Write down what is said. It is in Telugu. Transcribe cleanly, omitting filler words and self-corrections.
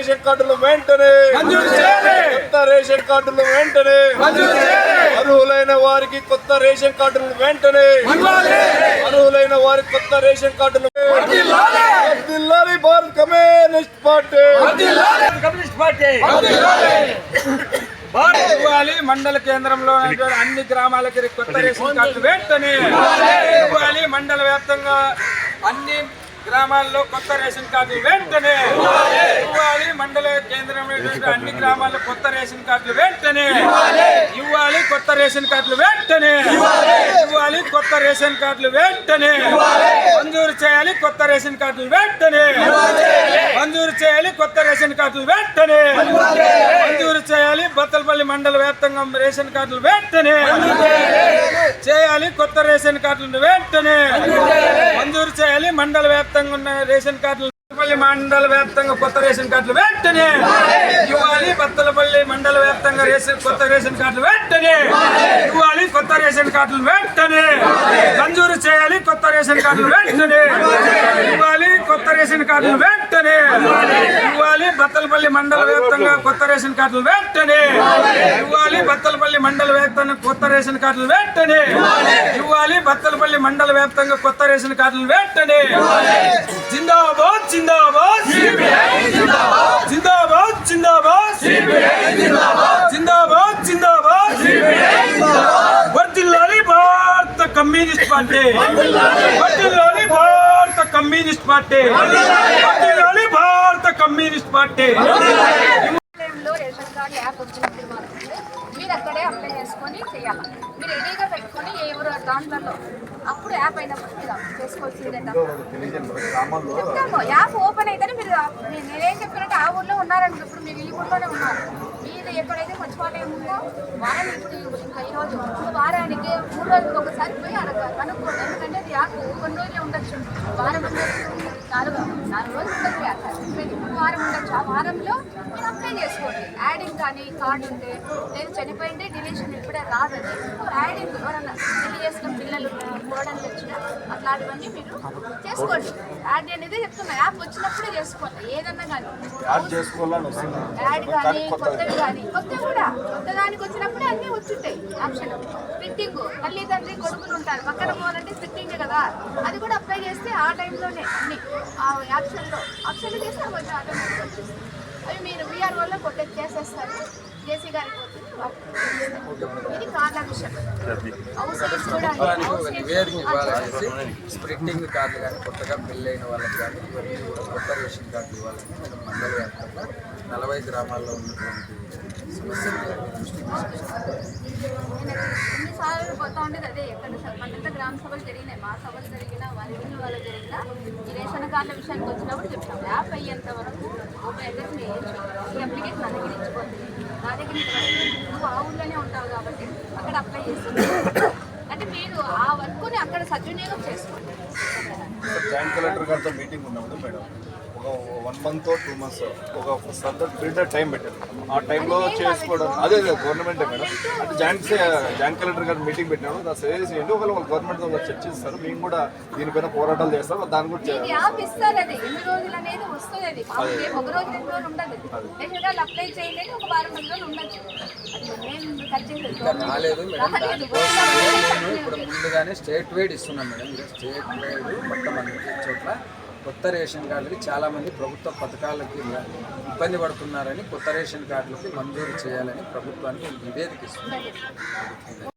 రేషన్ కార్డులు వెంటనే కొత్త రేషన్ కార్డులు వెంటనే అర్హులైన వారికి కొత్త రేషన్ కార్డులు వెంటనే అర్హులైన వారికి కొత్త రేషన్ కార్డులు వర్ధిల్లాలి భారత కమ్యూనిస్ట్ పార్టీ మండల కేంద్రంలో అన్ని గ్రామాలకి కొత్త రేషన్ కార్డులు వెంటనే ఇవ్వాలి. మండల వ్యాప్తంగా అన్ని గ్రామాల్లో కొత్త రేషన్ కార్డులు వెంటనే ఇవ్వాలి. మండల కేంద్రంలో అన్ని గ్రామాల్లో కొత్త రేషన్ కార్డులు వెంటనే ఇవ్వాలి. కొత్త రేషన్ కార్డులు వెంటనే ఇవ్వాలి. కొత్త రేషన్ కార్డులు వెంటనే మంజూరు చేయాలి. కొత్త రేషన్ కార్డులు వెంటనే మంజూరు చేయాలి. కొత్త రేషన్ కార్డులు వెంటనే మంజూరు చేయాలి. బత్తలపల్లి మండల వ్యాప్తంగా రేషన్ కార్డులు వెంటనే చేయాలి. కొత్త రేషన్ కార్డులను వెంటనే మంజూరు చేయాలి. మండల వ్యాప్తంగా ఉన్న రేషన్ కార్డులు మండల వ్యాప్తంగా కొత్త రేషన్ కార్డులు వెంటనే ఇవ్వాలి. బత్తలపల్లి మండల వ్యాప్తంగా కొత్త రేషన్ కార్డులు వెంటనే ఇవ్వాలి. కొత్త రేషన్ కార్డులు వెంటనే మంజూరు చేయాలి. కొత్త రేషన్ కార్డులు వెంటనే ఇవ్వాలి. కొత్త రేషన్ కార్డులు వెంటనే ఇవ్వాలి. బత్తలపల్లి మండల వ్యాప్తంగా కొత్త రేషన్ కార్డులు వెంటనే ఇవ్వాలి. బత్తలపల్లి మండల వ్యాప్తంగా కొత్త రేషన్ కార్డులు వెంటనే ఇవ్వాలి. బత్తలపల్లి మండల వ్యాప్తంగా కొత్త రేషన్ కార్డులు వెంటనే జిందాబాద్ జిందాబాద్ జిందాబాద్ జిందాబాద్ జిందాబాద్ జిందాబాద్ వర్ధిల్లాలి భారత కమ్యూనిస్ట్ పార్టీ వర్ధిల్లాలి భారత కమ్యూనిస్ట్ పార్టీ వర్ధిల్లాలి భారత కమ్యూనిస్ట్ పార్టీ. మీరు అక్కడే అప్లై చేసుకొని చేయాలి. మీరు రెడీగా పెట్టుకొని ఎవరు దాంట్లో అప్పుడు యాప్ అయినప్పుడు మీరు అప్లై చేసుకోవాల్సిందే. యాప్ ఓపెన్ అయితేనే మీరు నేనేం చెప్పినట్టు ఆ ఊర్లో ఉన్నారని ఇప్పుడు మీరు ఈ ఊర్లోనే ఉన్నారు. మీరు ఎక్కడైతే మర్చిపోవడం ఉందో వారం ఇప్పుడు ఇంకా ఈరోజు వారానికి 3 రోజులకు ఒకసారి పోయి కనుక్కోండి. ఎందుకంటే అది యాప్ కొన్ని రోజులే ఉండొచ్చు, వారం ఉండొచ్చు, 4 రోజులు ఉండొచ్చు, వారం ఉండొచ్చు. ఆ వారంలో మీరు అప్లై చేసుకోండి. యాడింగ్ కానీ కార్డు ఉంటే నేను చనిపోయింది డిలీషన్ ఇప్పుడే రాదని యాడింగ్ ఎవరన్నా పెళ్లి చేసుకున్న పిల్లలు కోడలు వచ్చిన అట్లాంటివన్నీ మీరు చేసుకోండి. యాడ్ అనేది చెప్తున్నా, యాప్ వచ్చినప్పుడే చేసుకోండి. ఏదన్నా కానీ యాడ్ కానీ కొత్తవి కానీ కొత్తవి కూడా కొత్త దానికి వచ్చినప్పుడే అన్నీ వచ్చుంటాయి ఆప్షన్. ప్రింటింగ్ తల్లిదండ్రి కొడుకులు ఉంటారు పక్కన పోవాలంటే ప్రింటింగ్ కదా, అది కూడా అప్లై చేస్తే ఆ టైంలోనే అన్ని ఆ ఆప్షన్లో చేస్తే కొంచెం ఆటోమేటిక్ వచ్చేస్తుంది. అవి మీరు వీఆర్ఓలో కొట్టేసి చేసేస్తారు. జేసీ గారికి ఇది కార్ల విషయం. స్ప్రింటింగ్ కార్డులు కానీ కొత్తగా పెళ్ళైన వాళ్ళకి కానీ ఇవన్నీ కూడా కొత్త రేషన్ కార్డులు ఇవ్వాలని నేను మండల వ్యాప్తంగా 40 గ్రామాల్లో ఉన్నటువంటి సమస్యలు ఎన్నిసార్లు పోతా ఉండేది అదే. ఎక్కడ మనంతా గ్రామ సభలు జరిగినాయి, మా సభలు జరిగినా వారి ఇంటి వాళ్ళు జరిగినా ఈ రేషన్ కార్డుల విషయానికి వచ్చినప్పుడు చెప్తాం. యాప్ అయ్యేంత వరకు ఓపెన్ అయితే ఈ అప్లికేషన్ నా దగ్గర ఇచ్చిపోతుంది. నా దగ్గర నువ్వు ఆ ఊళ్ళోనే ఉంటావు కాబట్టి అక్కడ అప్లై చేస్తుంది. అంటే మీరు ఆ వర్క్ని అక్కడ సద్వినియోగం చేసుకోండి. జాయింట్ కలెక్టర్ గారితో మీటింగ్ ఉన్నప్పుడు మేడం ఒక 1 month or 2 months ఒక పీరియడ్ టైం పెట్టారు. ఆ టైంలో చేసుకోవడం అదే గవర్నమెంటే మేడం. అంటే జాయింట్ కలెక్టర్ గారు మీటింగ్ పెట్టినాడు. దాన్ని సజెస్ట్ చేయండి. ఒకవేళ వాళ్ళు గవర్నమెంట్తో చర్చిస్తారు, మేము కూడా దీనిపైన పోరాటాలు చేస్తాం. దాని గురించి యాప్ ఇస్తారు. అది ఎన్ని రోజులు అనేది వస్తుంది. అది ఒక రోజు 2 రోజులు ఉండదు. రేషన్ కార్డు అప్లై చేయలేదు ఒక వారం రోజులు ఉండొచ్చు. రాలేదు మేడం. నేను ఇప్పుడు ముందుగానే స్టేట్ వైడ్ ఇస్తున్నాం మేడం. స్టేట్ వైడ్ మొత్తం అన్ని చోట్ల కొత్త రేషన్ కార్డులకి చాలామంది ప్రభుత్వ పథకాలకి ఇబ్బంది పడుతున్నారని కొత్త రేషన్ కార్డులకి మంజూరు చేయాలని ప్రభుత్వానికి నివేదిక ఇస్తున్నారు.